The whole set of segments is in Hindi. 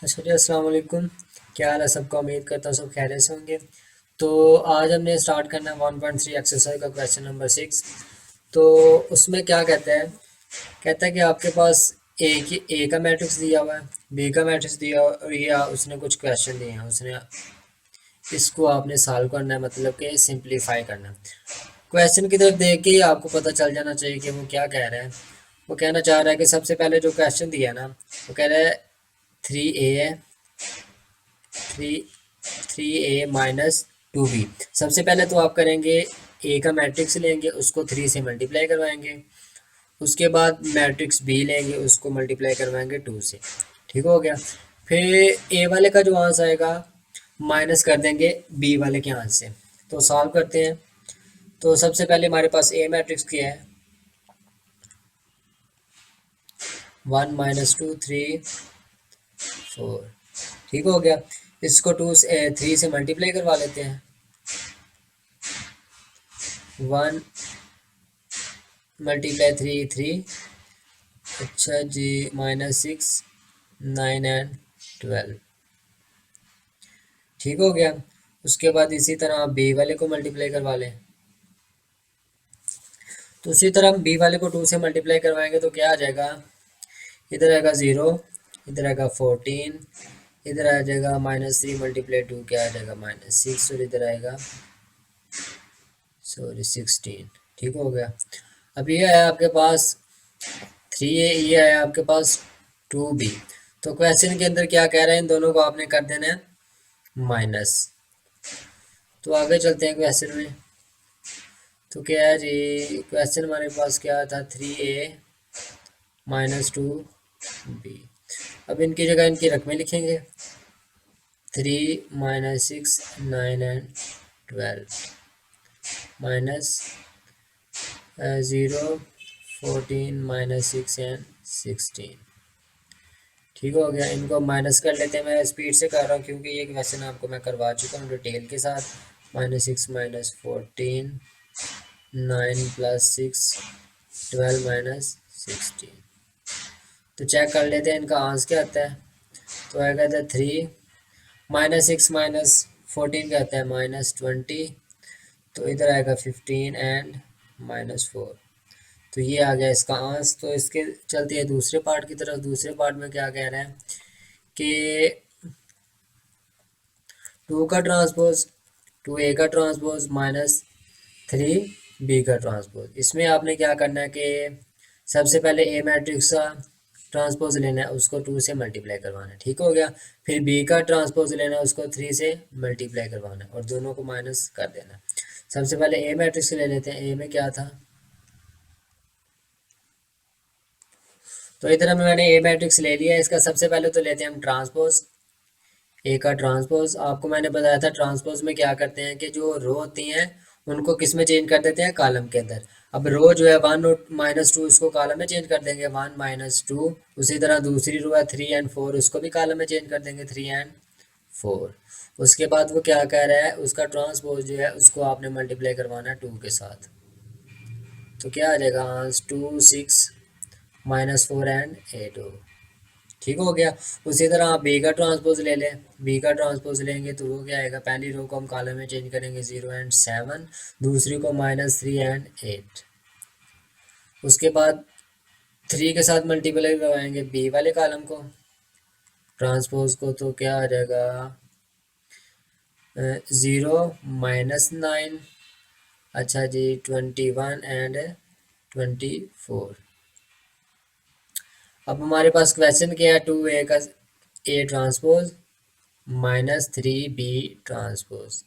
अच्छा जी, अस्सलाम वालेकुम। क्या हाल है सबका? उम्मीद करता हूँ सब खैरियत से होंगे। तो आज हमने स्टार्ट करना है 1.3 एक्सरसाइज का क्वेश्चन नंबर 6। तो उसमें क्या कहता है कि आपके पास ए का मैट्रिक्स दिया हुआ है, बी का मैट्रिक्स दिया या उसने कुछ क्वेश्चन दिए हैं, उसने इसको आपने सॉल्व करना है, मतलब कि सिंप्लीफाई करना है। क्वेश्चन की तरफ देख के ही आपको पता चल जाना चाहिए कि वो क्या कह रहा है। वो कहना चाह रहा है कि सबसे पहले जो क्वेश्चन दिया है ना, वो कह रहा है 3a है, थ्री थ्री ए माइनस 2b। सबसे पहले तो आप करेंगे, ए का मैट्रिक्स लेंगे, उसको 3 से मल्टीप्लाई करवाएंगे। उसके बाद मैट्रिक्स बी लेंगे, उसको मल्टीप्लाई करवाएंगे 2 से। ठीक हो गया। फिर ए वाले का जो आंसर आएगा माइनस कर देंगे बी वाले के आंसर से। तो सॉल्व करते हैं। तो सबसे पहले हमारे पास ए मैट्रिक्स क्या है, 1 - 2 3 4। ठीक हो गया। इसको 3 से मल्टीप्लाई करवा लेते हैं। 1 × 3 = 3। अच्छा जी, -6 9 एंड 12। ठीक हो गया। उसके बाद इसी तरह आप बी वाले को मल्टीप्लाई करवा लें। तो उसी तरह हम बी वाले को 2 से मल्टीप्लाई करवाएंगे तो क्या आ जाएगा, इधर आएगा 0, इधर आएगा 14, इधर आ जाएगा -3 × 2 क्या आ जाएगा -6, और इधर आएगा सॉरी 16। ठीक हो गया। अब ये है आपके पास 3a, ये है आपके पास 2b। तो क्वेश्चन के अंदर क्या कह रहे हैं, इन दोनों को आपने कर देना है माइनस। तो आगे चलते हैं क्वेश्चन में। तो क्या है जी, क्वेश्चन हमारे पास क्या था, 3a - 2b। अब इनकी जगह इनकी रकमें लिखेंगे, 3 - 6 9 एंड 12 माइनस 0 14 -6 एंड 16। ठीक हो गया। इनको माइनस कर लेते हैं। मैं स्पीड से कर रहा हूँ क्योंकि ये क्वेश्चन आपको मैं करवा चुका हूँ डिटेल के साथ। -6 -14 9 + 6 12 -16। तो चेक कर लेते हैं इनका आंसर क्या आता है। तो आएगा था 3, -6 -14 क्या आता है -20। तो इधर आएगा 15 एंड -4। तो ये आ गया इसका आंसर। तो इसके चलते हैं दूसरे पार्ट की तरफ। दूसरे पार्ट में क्या कह रहे हैं कि 2 का ट्रांसपोज 2a का ट्रांसपोज -3b का ट्रांसपोज। इसमें आपने क्या करना है कि सबसे पहले ए मैट्रिक्स का ट्रांसपोज लेना है, उसको 2 से मल्टीप्लाई करवाना है। ठीक हो गया। फिर बी का ट्रांसपोज लेना है, उसको 3 से मल्टीप्लाई करवाना है और दोनों को माइनस कर देना है। सबसे पहले ए मैट्रिक्स ले लेते हैं। ए में क्या था, तो इधर हमें मैंने ए मैट्रिक्स ले लिया है। इसका सबसे पहले तो लेते हैं हम ट्रांसपोज। ए का ट्रांसपोज आपको मैंने बताया था, ट्रांसपोज में क्या करते हैं कि जो रो होती हैं उनको किस में चेंज कर देते हैं, कॉलम के अंदर। अब रो जो है 1 और -2, इसको कॉलम में चेंज कर देंगे 1 - 2। उसी तरह दूसरी रो है 3 एंड 4, उसको भी कॉलम में चेंज कर देंगे 3 एंड 4। उसके बाद वो क्या कह रहा है, उसका ट्रांसपोज जो है उसको आपने मल्टीप्लाई करवाना है 2 के साथ। तो क्या आ जाएगा, 2 6 -4 एंड 8 हो। ठीक हो गया। उसी तरह आप बी का ट्रांसपोज ले लें। बी का ट्रांसपोज लेंगे तो वो क्या आएगा, पहली रो को हम कॉलम में चेंज करेंगे 0 एंड 7, दूसरी को -3 एंड 8। उसके बाद 3 के साथ मल्टीप्लाई करवाएंगे बी वाले कॉलम को, ट्रांसपोज को। तो क्या आ जाएगा, 0 -9, अच्छा जी 21 एंड 24। अब हमारे पास क्वेश्चन क्या है, 2a का ए ट्रांसपोज -3b ट्रांसपोज।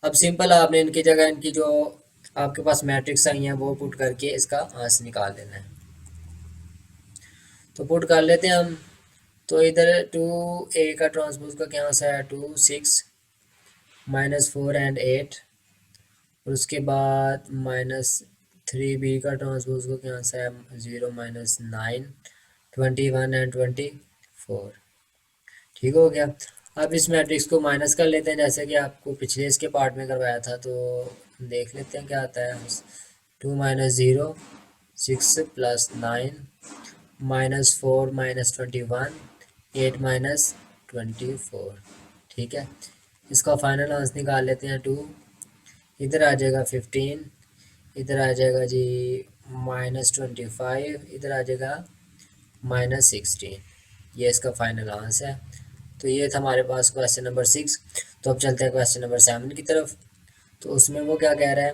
अब सिंपल आपने इनकी जगह इनकी जो आपके पास मैट्रिक्स आई हैं वो पुट करके इसका आंसर निकाल देना है। तो पुट कर लेते हैं हम। तो इधर 2a का ट्रांसपोज का क्या आंसर है, 2 6 -4 एंड 8। और उसके बाद -3b का ट्रांसपोज का क्या आंसर है, 0 -9 21 एंड 24। ठीक हो गया। अब इस मैट्रिक्स को माइनस कर लेते हैं जैसे कि आपको पिछले इसके पार्ट में करवाया था। तो देख लेते हैं क्या आता है। 2 - 0 6 + 9 -4 - 21 8 - 24। ठीक है, इसका फाइनल आंसर निकाल लेते हैं 2, इधर आ जाएगा 15, इधर आ जाएगा जी -25, इधर आ जाएगा -16। ये इसका फाइनल आंसर है। तो ये था हमारे पास क्वेश्चन नंबर 6। तो अब चलते हैं क्वेश्चन नंबर 7 की तरफ। तो उसमें वो क्या कह रहा है,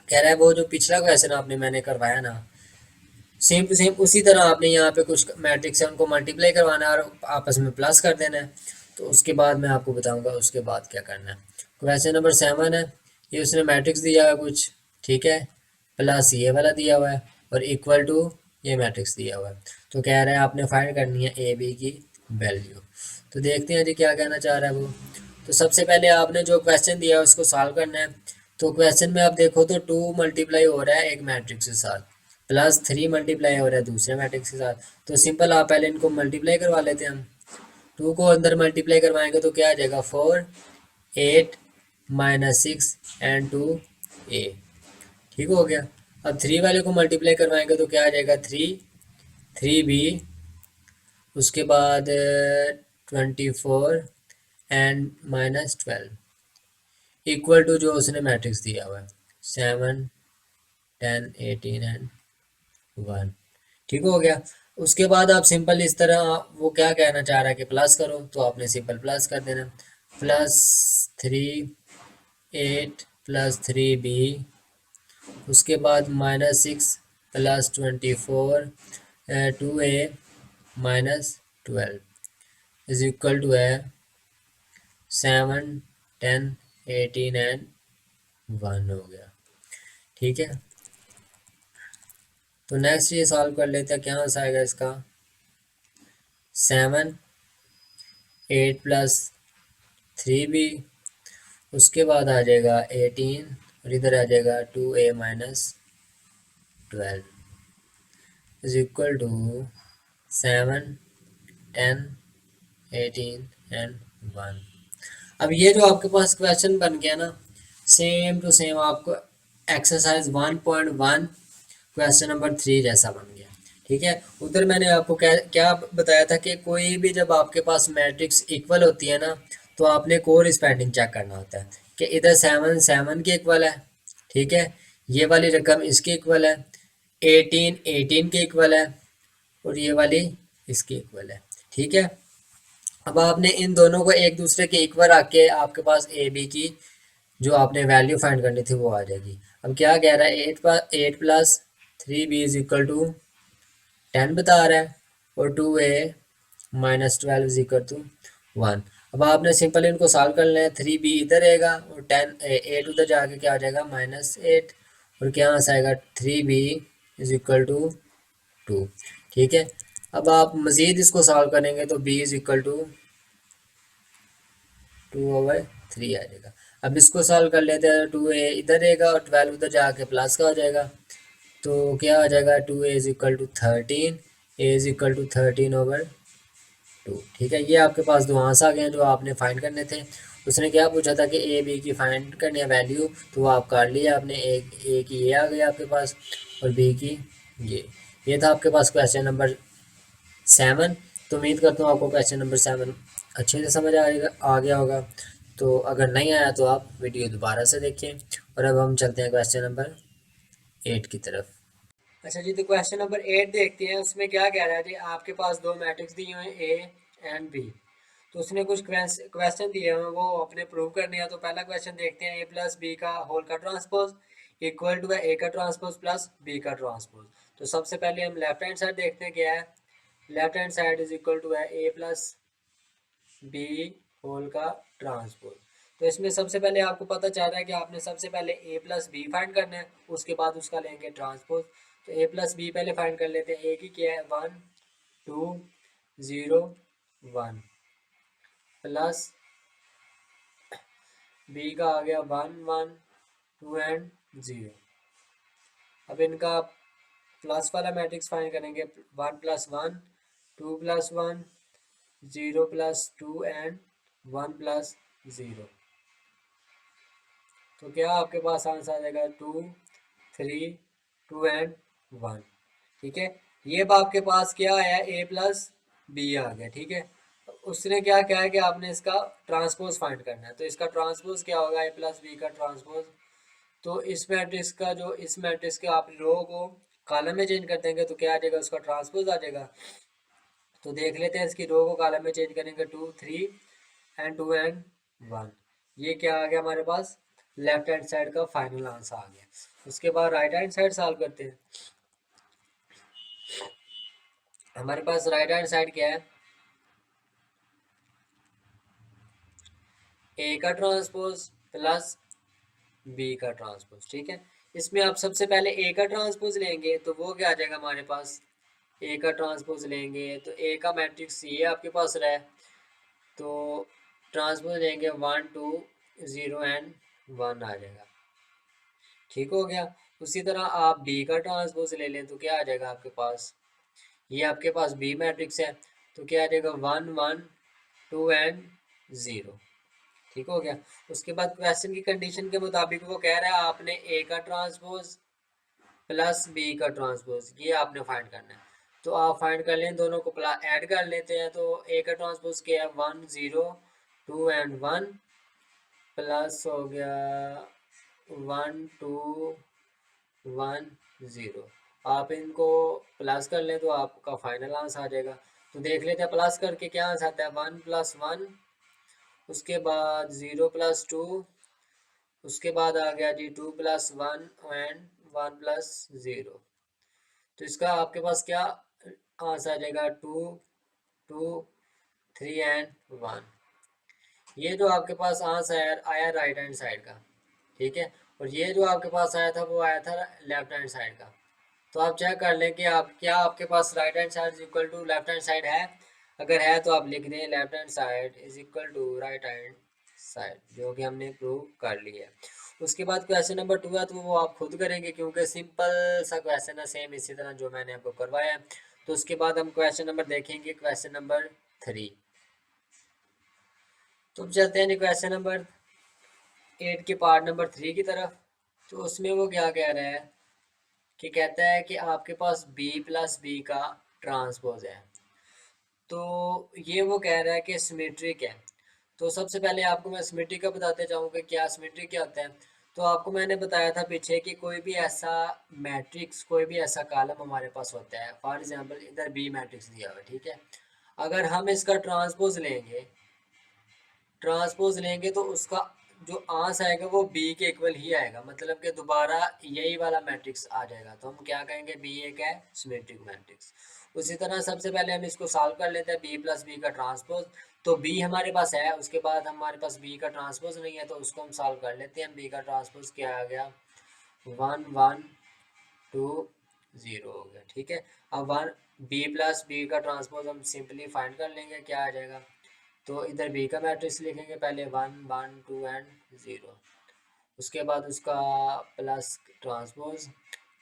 कह रहा है वो जो पिछला क्वेश्चन आपने मैंने करवाया ना, सेम टू सेम उसी तरह आपने यहाँ पे कुछ मैट्रिक्स है उनको मल्टीप्लाई करवाना है और आपस में प्लस कर देना है। तो उसके बाद मैं आपको बताऊंगा उसके बाद क्या करना है। क्वेश्चन नंबर 7 है, ये उसने मैट्रिक्स दिया है कुछ, ठीक है, प्लस ये वाला दिया हुआ है और इक्वल टू ये मैट्रिक्स दिया हुआ है। तो कह रहा है आपने फाइंड करनी है ए बी की वैल्यू। तो देखते हैं जी क्या कहना चाह रहा है वो। तो सबसे पहले आपने जो क्वेश्चन दिया है उसको सॉल्व करना है। तो क्वेश्चन में आप देखो तो 2 मल्टीप्लाई हो रहा है एक मैट्रिक्स के साथ, +3 मल्टीप्लाई हो रहा है दूसरे मैट्रिक्स के साथ। तो सिंपल आप पहले इनको मल्टीप्लाई करवा लेते हैं हम। 2 को अंदर मल्टीप्लाई करवाएंगे तो क्या आ जाएगा 4, 8 -6 एंड 2 a। ठीक हो गया। अब 3 वाले को मल्टीप्लाई करवाएंगे तो क्या आ जाएगा 3, 3b, उसके बाद 24 एंड -12 इक्वल टू जो उसने मैट्रिक्स दिया हुआ है 7, 10, 18 एंड 1। ठीक हो गया। उसके बाद आप सिंपल इस तरह, वो क्या कहना चाह रहा है कि प्लस करो, तो आपने सिंपल प्लस कर देना, +3 8 +3b, उसके बाद -6 +24 2a -12 इज इक्वल टू है 7, 10, 18 एंड 1 हो गया। ठीक है, तो नेक्स्ट ये सॉल्व कर लेते हैं, क्या आंसर आएगा इसका 7, 8 +3b, उसके बाद आ जाएगा 18 और इधर आ जाएगा 2a -12 is equal to 7, 10, 18 and 1। अब ये जो आपके पास क्वेश्चन बन गया ना, सेम टू सेम आपको एक्सरसाइज 1.1 क्वेश्चन नंबर 3 जैसा बन गया। ठीक है, उधर मैंने आपको क्या क्या बताया था कि कोई भी जब आपके पास मैट्रिक्स इक्वल होती है ना, तो आपने कोरिस्पेंडिंग चेक करना होता है कि इधर 7 7 के इक्वल है, ठीक है, ये वाली रकम इसके इक्वल है, 18 18 के इक्वल है और ये वाली इसके इक्वल है। ठीक है, अब आपने इन दोनों को एक दूसरे के इक्वल रख के आपके पास ए बी की जो आपने वैल्यू फाइंड करनी थी वो आ जाएगी। अब क्या कह रहा है 8 +3b इज इक्वल टू 10 बता रहा है और 2a -12 इज इक्वल टू 1। अब आपने सिंपल इनको सॉल्व कर लेना है, 3b इधर रहेगा और 8 उधर जाके क्या आ जाएगा -8 और क्या आंसर आएगा 3b इज इक्वल टू 2। ठीक है, अब आप मज़ीद इसको सॉल्व करेंगे तो b इज इक्वल टू 2/3 आ जाएगा। अब इसको सॉल्व कर लेते हैं, 2a इधर रहेगा और 12 उधर जाके प्लस का हो जाएगा, तो क्या आ जाएगा 2a is equal to 13, a is equal to 13/2। ठीक है, ये आपके पास दो आंसर आ गए हैं जो आपने फाइंड करने थे। उसने क्या पूछा था कि ए बी की फाइंड करनी है वैल्यू, तो वो आप कर लिया आपने, ए की ये आ गई आपके पास और बी की ये था आपके पास क्वेश्चन नंबर 7। तो उम्मीद करता हूँ आपको क्वेश्चन नंबर 7 अच्छे से समझ आ गया होगा। तो अगर नहीं आया तो आप वीडियो दोबारा से देखें। और अब हम चलते हैं क्वेश्चन नंबर 8 की तरफ। अच्छा जी, तो क्वेश्चन नंबर 8 देखते हैं। उसमें क्या कह रहा है जी, आपके पास दो मैट्रिक्स दिए हुए हैं ए एंड बी। तो उसने कुछ क्वेश्चन दिए हुए हैं वो अपने प्रूव करने हैं। तो पहला क्वेश्चन देखते हैं, a + b का होल का ट्रांसपोज इक्वल टू है a का ट्रांसपोज प्लस b का ट्रांसपोज। तो सबसे पहले हम लेफ्ट हैंड साइड देखते हैं क्या है। Left hand side is equal to है a + b होल का ट्रांसपोज। तो इसमें सबसे पहले आपको पता चल रहा है कि आपने सबसे पहले a + b फाइंड करना है, उसके बाद उसका लेंगे ट्रांसपोज। तो a + b पहले फाइंड कर लेते हैं। a की क्या है 1 2 0 1 प्लस b का आ गया 1 1 2 एंड 0। अब इनका प्लस वाला मैट्रिक्स फाइंड करेंगे, 1 + 1 2 + 1 0 + 2 एंड 1 + 0। तो क्या आपके पास आंसर आ जाएगा 2 3 2 एंड 1। ठीक है, ये अब आपके पास क्या आया a + b आ गया। ठीक है, उसने क्या क्या है कि आपने इसका ट्रांसपोज फाइंड करना है, तो इसका ट्रांसपोज क्या होगा, ए प्लस बी का ट्रांसपोज। तो इस मैट्रिक्स का जो इस मैट्रिक्स के आप रो को कॉलम में चेंज कर देंगे तो क्या आ जाएगा, उसका ट्रांसपोज आ जाएगा। तो देख लेते हैं, इसकी रो को कॉलम में चेंज करेंगे, 2 3 एंड 2 एंड 1। ये क्या आ गया हमारे पास, लेफ्ट हैंड साइड का फाइनल आंसर आ गया। उसके बाद राइट हैंड साइड सॉल्व करते हैं। हमारे पास राइट हैंड साइड क्या है, ए का ट्रांसपोज प्लस बी का ट्रांसपोज। ठीक है, इसमें आप सबसे पहले ए का ट्रांसपोज लेंगे तो वो क्या आ जाएगा हमारे पास, ए का ट्रांसपोज लेंगे तो ए का मैट्रिक्स ये आपके पास रहा है, तो ट्रांसपोज लेंगे 1 2 0 एंड 1 आ जाएगा। ठीक हो गया। उसी तरह आप बी का ट्रांसपोज ले लें तो क्या आ जाएगा आपके पास, ये आपके पास बी मैट्रिक्स है, तो क्या आ जाएगा 1 1 2 एंड 0। ठीक हो गया। उसके बाद क्वेश्चन की कंडीशन के मुताबिक वो कह रहा है आपने ए का ट्रांसपोज प्लस बी का ट्रांसपोज ये आपने फाइंड करना है। तो आप फाइंड कर लें, दोनों को ऐड कर लेते हैं। तो ए का ट्रांसपोज क्या है, 1 0 2 एंड 1 प्लस हो गया 1 2 1 0। आप इनको प्लस कर लें तो आपका फाइनल आंसर आ जाएगा। तो देख लेते हैं प्लस करके क्या आंसर आता है, 1 प्लस 1, उसके बाद 0 प्लस 2, उसके बाद आ गया जी 2 प्लस 1 एंड 1 प्लस 0। तो इसका आपके पास क्या आंसर आ जाएगा, 2 2 3 एंड 1। ये जो आपके पास आंसर आया राइट हैंड साइड का, ठीक है, और ये जो आपके पास आया था वो आया था लेफ्ट हैंड साइड का। तो आप चेक कर लें कि आप क्या आपके पास right hand side is equal to left hand side है। अगर है तो आप लिख दें left hand side is equal to right hand side, जो कि हमने प्रूव कर लिया है। उसके बाद क्वेश्चन नंबर 2 है तो वो आप खुद करेंगे क्योंकि सिंपल सा क्वेश्चन है, सेम इसी तरह जो मैंने आपको करवाया है। तो उसके बाद हम क्वेश्चन नंबर देखेंगे, क्वेश्चन नंबर 3। तो अब चलते हैं क्वेश्चन नंबर 8 के पार्ट नंबर 3 की तरफ। तो उसमें वो क्या कह रहा है कि कहता है कि आपके पास b प्लस बी का ट्रांसपोज है। तो ये वो कह रहा है कि सिमेट्रिक है। तो सबसे पहले आपको मैं सिमेट्रिक का बताते जाऊंगा क्या सिमेट्रिक क्या होता है। तो आपको मैंने बताया था पीछे कि कोई भी ऐसा मैट्रिक्स, कोई भी ऐसा कॉलम हमारे पास होता है, फॉर एग्जांपल इधर बी मैट्रिक्स दिया हुआ है, ठीक है। अगर हम इसका ट्रांसपोज लेंगे तो उसका जो आंसर आएगा वो बी के इक्वल ही आएगा, मतलब कि दोबारा यही वाला मैट्रिक्स आ जाएगा। तो हम क्या कहेंगे, बी एक है सिमेट्रिक मैट्रिक्स। उसी तरह सबसे पहले हम इसको सॉल्व कर लेते हैं, बी प्लस बी का ट्रांसपोज। तो बी हमारे पास है, उसके बाद हमारे पास बी का ट्रांसपोज नहीं है, तो उसको हम सॉल्व कर लेते हैं। बी का ट्रांसपोज क्या आ गया, 1 1 2 0 हो गया। ठीक है, अब वन बी प्लस बी का ट्रांसपोज हम सिंपली फाइंड कर लेंगे, क्या आ जाएगा। तो इधर बी का मैट्रिक्स लिखेंगे पहले, 1 1 2 एंड 0। उसके बाद उसका प्लस ट्रांसपोज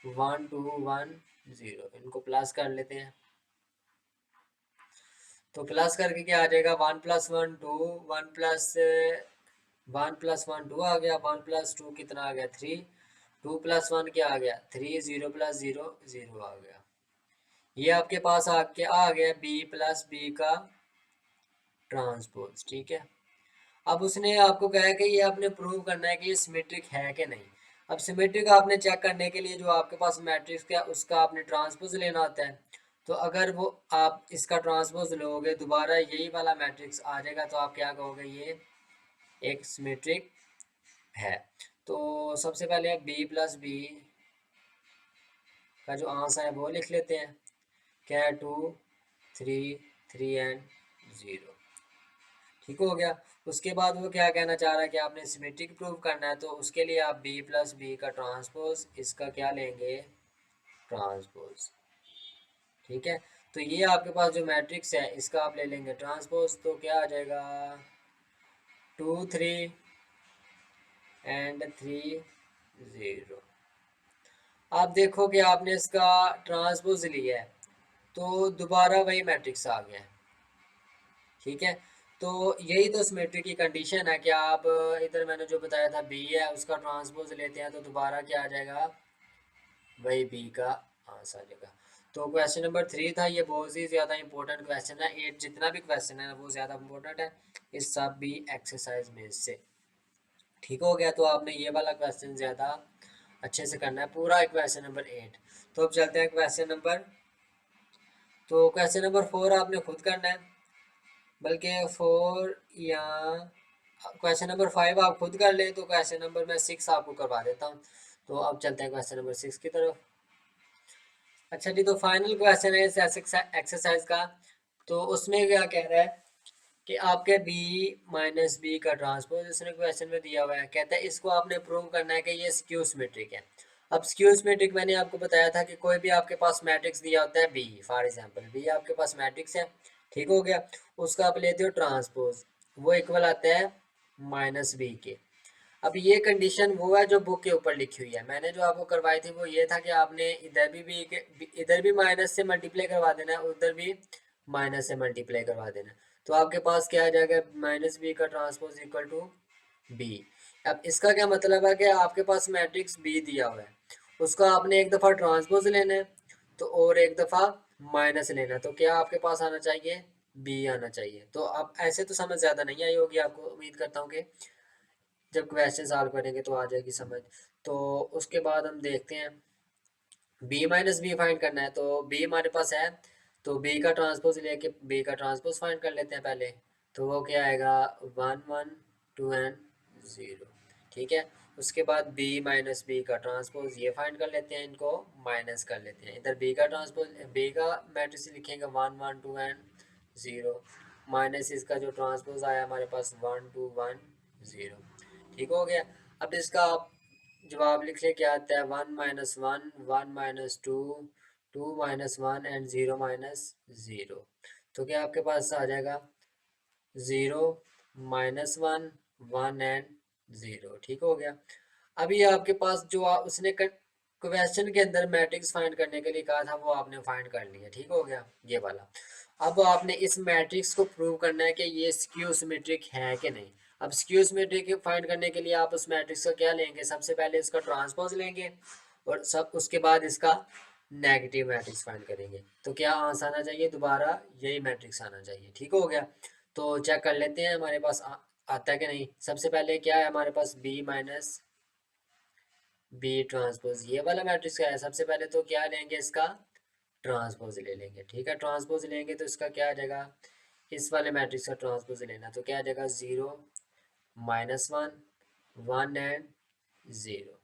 1 2 1 0, इनको प्लस कर लेते हैं। तो प्लस करके क्या आ जाएगा, 1 प्लस 1 2, 1 प्लस 1 2 आ गया, 1 प्लस 2 कितना आ गया 3, 2 प्लस 1 क्या आ गया 3, 0 प्लस 0 0 आ गया। ये आपके पास आ गया बी प्लस बी का ट्रांसपोज। ठीक है, अब उसने आपको कहा है कि ये आपने प्रूव करना है कि ये सिमेट्रिक है कि नहीं। अब सिमेट्रिक आपने चेक करने के लिए जो आपके पास मैट्रिक्स का उसका आपने ट्रांसपोज लेना होता है। तो अगर वो आप इसका ट्रांसपोज लोगे दोबारा यही वाला मैट्रिक्स आ जाएगा, तो आप क्या कहोगे, ये एक सिमेट्रिक है। तो सबसे पहले बी प्लस बी का जो आंसर है वो लिख लेते हैं, क्या है 2 3 3 एंड 0। ठीक हो गया। उसके बाद वो क्या कहना चाह रहा है कि आपने सिमेट्रिक प्रूव करना है, तो उसके लिए आप बी प्लस बी का ट्रांसपोज इसका क्या लेंगे, ट्रांसपोज। ठीक है, तो ये आपके पास जो मैट्रिक्स है इसका आप ले लेंगे ट्रांसपोज, तो क्या आ जाएगा 2 3 एंड 3 0। आप देखो कि आपने इसका ट्रांसपोज लिया है तो दोबारा वही मैट्रिक्स आ गया है। ठीक है, तो यही तो सिमेट्री की कंडीशन है कि आप इधर मैंने जो बताया था बी है उसका ट्रांसपोज लेते हैं तो दोबारा क्या आ जाएगा, वही बी का आंसर आ जाएगा। तो क्वेश्चन नंबर 3 था, ये बहुत ही ज़्यादा इंपॉर्टेंट क्वेश्चन है। 8 जितना भी क्वेश्चन है वो ज़्यादा इंपॉर्टेंट है इस सब भी एक्सरसाइज में से। ठीक हो गया, तो आपने ये वाला क्वेश्चन ज़्यादा अच्छे से करना है, पूरा क्वेश्चन नंबर 8। तो अब चलते हैं क्वेश्चन नंबर, तो क्वेश्चन नंबर 4 आपने खुद करना है, बल्कि 4 या क्वेश्चन नंबर 5 आप खुद कर लें, तो क्वेश्चन नंबर मैं 6 आपको करवा देता हूँ। तो अब चलते हैं क्वेश्चन नंबर 6 की तरफ। अच्छा जी, तो फाइनल क्वेश्चन है इस एक्सरसाइज का। तो उसमें क्या कह रहा है कि आपके b माइनस बी का ट्रांसपोज इसने क्वेश्चन में दिया हुआ है। कहता है इसको आपने प्रूव करना है कि ये स्क्यू सिमेट्रिक है। अब स्क्यू सिमेट्रिक मैंने आपको बताया था कि कोई भी आपके पास मैट्रिक्स दिया होता है b, फॉर एग्जांपल b आपके पास मैट्रिक्स है, ठीक हो गया, उसका आप लेते हो ट्रांसपोज, वो इक्वल आता है माइनस बी के। अब ये कंडीशन वो है जो बुक के ऊपर लिखी हुई है, मैंने जो आपको करवाई थी वो ये था कि आपने इधर भी माइनस से मल्टीप्लाई करवा देना है, उधर भी माइनस से मल्टीप्लाई करवा देना है। तो आपके पास क्या आ जाएगा, माइनस बी का ट्रांसपोज इक्वल टू बी। अब इसका क्या मतलब है कि आपके पास मैट्रिक्स बी दिया हुआ है, उसका आपने एक दफ़ा ट्रांसपोज लेना है तो और एक दफ़ा माइनस लेना है, तो क्या आपके पास आना चाहिए, बी आना चाहिए। तो अब ऐसे तो समझ ज़्यादा नहीं आई होगी आपको, उम्मीद करता हूँ कि जब क्वेश्चन सॉल्व करेंगे तो आ जाएगी समझ। तो उसके बाद हम देखते हैं b माइनस बी फाइंड करना है, तो b हमारे पास है, तो b का ट्रांसपोज लेके b का ट्रांसपोज फाइंड कर लेते हैं पहले। तो वो क्या आएगा, 1 1 2 एंड 0, ठीक है। उसके बाद b माइनस बी का ट्रांसपोज ये फाइंड कर लेते हैं, इनको माइनस कर लेते हैं, इधर b का ट्रांसपोज b का मैट्रिक्स लिखेंगे 1 1 2 एंड 0, माइनस इसका जो ट्रांसपोज आया हमारे पास 1 2 1 0, ठीक हो गया। अब इसका आप जवाब लिख ले, क्या आता है, 1 - 1 1 - 2 2 - 1 एंड 0 - 0। तो क्या आपके पास आ जाएगा 0 - 1 1 एंड 0, ठीक हो गया। अभी आपके पास जो उसने क्वेश्चन के अंदर मैट्रिक्स फाइंड करने के लिए कहा था वो आपने फाइंड कर लिया, ठीक हो गया ये वाला। अब आपने इस मैट्रिक्स को प्रूव करना है कि ये स्क्यू सिमेट्रिक है कि नहीं। अब स्क्यू सिमेट्रिक फाइंड करने के लिए आप उस मैट्रिक्स का क्या लेंगे, सबसे पहले इसका ट्रांसपोज लेंगे और सब उसके बाद इसका नेगेटिव मैट्रिक्स फाइंड करेंगे। तो क्या आंसर आना चाहिए, दोबारा यही मैट्रिक्स आना चाहिए, ठीक हो गया। तो चेक कर लेते हैं हमारे पास आता है कि नहीं। सबसे पहले क्या है हमारे पास, b माइनस बी ट्रांसपोज, ये वाला मैट्रिक्स क्या है, सबसे पहले तो क्या लेंगे, इसका ट्रांसपोज ले लेंगे, ठीक है। ट्रांसपोज लेंगे तो इसका क्या आ जाएगा, इस वाले मैट्रिक्स का ट्रांसपोज लेना, तो क्या आ जाएगा 0 - 1 1 एंड 0,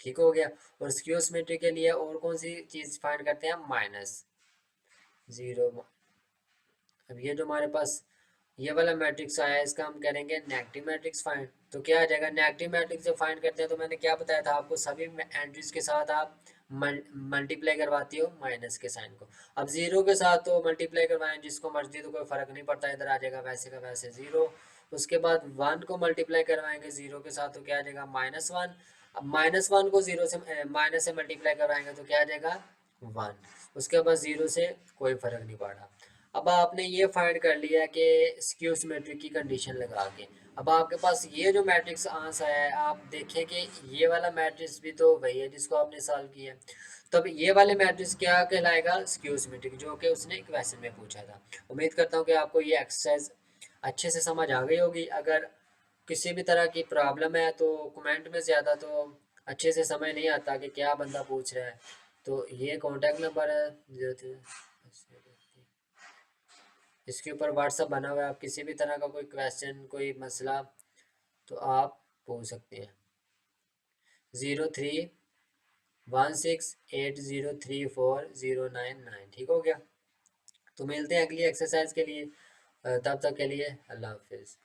ठीक हो गया। और स्क्यू सिमेट्री के लिए और कौन सी चीज़ फाइंड करते हैं, -0। अब ये जो हमारे पास ये वाला मैट्रिक्स आया है इसका हम करेंगे नेगेटिव मैट्रिक्स फाइंड। तो क्या आ जाएगा, नेगेटिव मैट्रिक्स जब फाइंड करते हैं तो मैंने क्या बताया था आपको, सभी एंट्रीज के साथ आप मल्टीप्लाई करवाती हो माइनस के साइन को। अब 0 के साथ तो मल्टीप्लाई करवाएं जिसको मर्जी, तो कोई फर्क नहीं पड़ता, इधर आ जाएगा वैसे का वैसे 0। उसके बाद 1 को मल्टीप्लाई करवाएंगे 0 के साथ, तो क्या आ जाएगा -1। अब -1 को 0 से माइनस से मल्टीप्लाई करवाएंगे तो क्या आ जाएगा 1। उसके बाद 0 से कोई फर्क नहीं पड़ा। अब आपने ये फाइंड कर लिया कि स्क्यू सिमेट्रिक की कंडीशन लगा के, अब आपके पास ये जो मैट्रिक्स आंसर है, आप देखें कि ये वाला मैट्रिक्स भी तो वही है जिसको आपने सॉल्व किया है। तब ये वाले मैट्रिक्स क्या कहलाएगा, स्क्यू सिमेट्रिक, जो कि उसने क्वेश्चन में पूछा था। उम्मीद करता हूँ कि आपको ये एक्सरसाइज अच्छे से समझ आ गई होगी। अगर किसी भी तरह की प्रॉब्लम है तो कमेंट में, ज़्यादा तो अच्छे से समझ नहीं आता कि क्या बंदा पूछ रहा है। तो ये कॉन्टैक्ट नंबर है, 03 इसके ऊपर व्हाट्सअप बना हुआ है, आप किसी भी तरह का कोई क्वेश्चन कोई मसला तो आप पूछ सकते हैं। 0316803409, ठीक हो गया। तो मिलते हैं अगली एक्सरसाइज के लिए, तब तक के लिए अल्लाह हाफिज़।